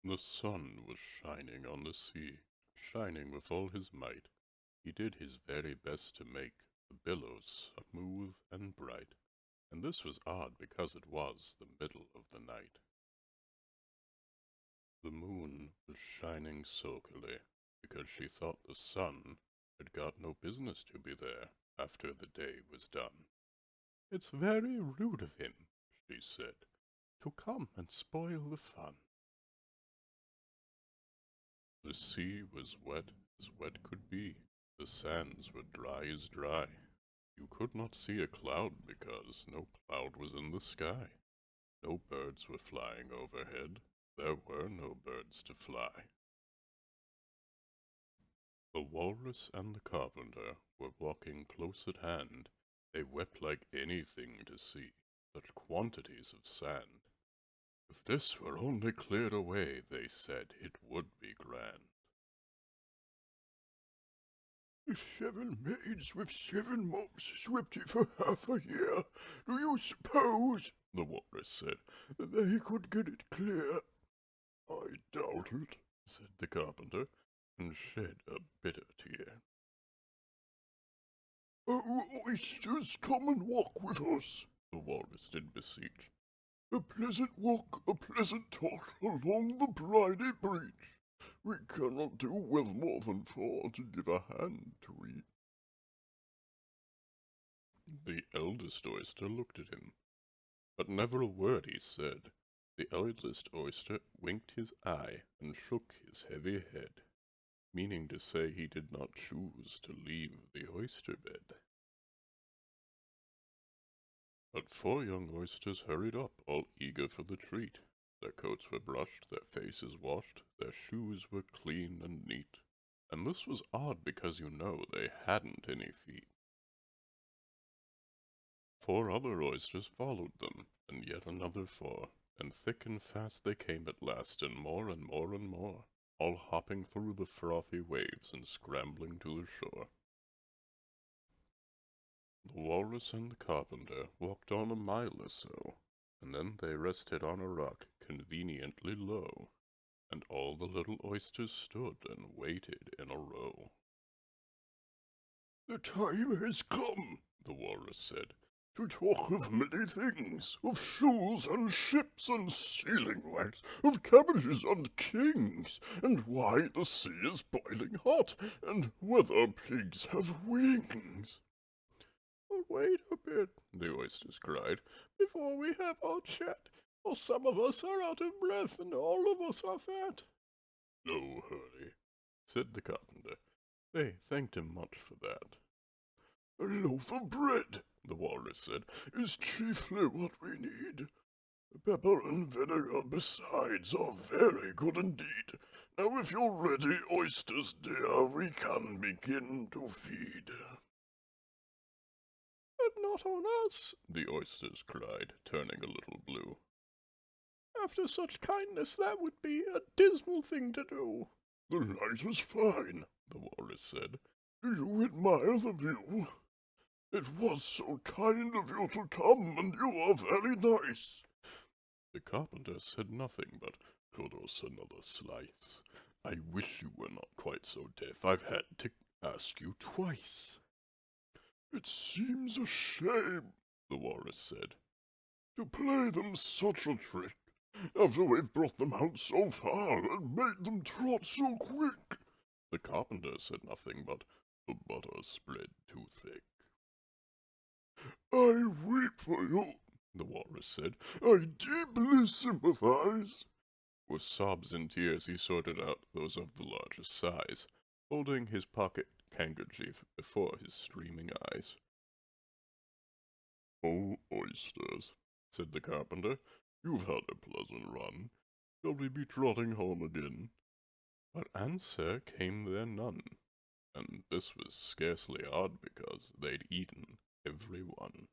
The sun was shining on the sea, shining with all his might. He did his very best to make the billows smooth and bright, and this was odd because it was the middle of the night. The moon was shining sulkily because she thought the sun had got no business to be there after the day was done. "It's very rude of him," she said, "to come and spoil the fun." The sea was wet as wet could be. The sands were dry as dry. You could not see a cloud because no cloud was in the sky. No birds were flying overhead. There were no birds to fly. The walrus and the carpenter were walking close at hand. They wept like anything to see such quantities of sand. If this were only cleared away, they said, it would be grand. "If 7 maids with 7 mops swept it for half a year, do you suppose," the walrus said, "that they could get it clear?" "I doubt it," said the carpenter, and shed a bitter tear. "Oh, oysters, come and walk with us," the walrus did beseech. "A pleasant walk, a pleasant talk along the briny breach. We cannot do with more than 4 to give a hand to each." The eldest oyster looked at him, but never a word he said. The eldest oyster winked his eye and shook his heavy head, meaning to say he did not choose to leave the oyster bed. But 4 young oysters hurried up, all eager for the treat. Their coats were brushed, their faces washed, their shoes were clean and neat, and this was odd because they hadn't any feet. 4 other oysters followed them, and yet another 4, and thick and fast they came at last, and more and more and more, all hopping through the frothy waves and scrambling to the shore. The walrus and the carpenter walked on a mile or so, and then they rested on a rock conveniently low, and all the little oysters stood and waited in a row. "The time has come," the walrus said, "to talk of many things, of shoes and ships and sealing wax, of cabbages and kings, and why the sea is boiling hot, and whether pigs have wings." "But wait a bit," the oysters cried, "before we have our chat, for some of us are out of breath and all of us are fat." "No hurry," said the carpenter. They thanked him much for that. "A loaf of bread," the walrus said, "is chiefly what we need. Pepper and vinegar besides are very good indeed. Now if you're ready, oysters dear, we can begin to feed." "But not on us," the oysters cried, turning a little blue. "After such kindness, that would be a dismal thing to do." "The light is fine," the walrus said. "Do you admire the view? It was so kind of you to come, and you are very nice." The carpenter said nothing but, "Cut us another slice. I wish you were not quite so deaf. I've had to ask you twice." "It seems a shame," the walrus said, "to play them such a trick, after we've brought them out so far and made them trot so quick." The carpenter said nothing but, "The butter spread too thick." "I weep for you," the walrus said. "I deeply sympathize." With sobs and tears he sorted out those of the largest size, holding his pocket handkerchief before his streaming eyes. "Oh, oysters," said the carpenter, "you've had a pleasant run. Shall we be trotting home again?" But answer came there none, and this was scarcely odd because they'd eaten every one.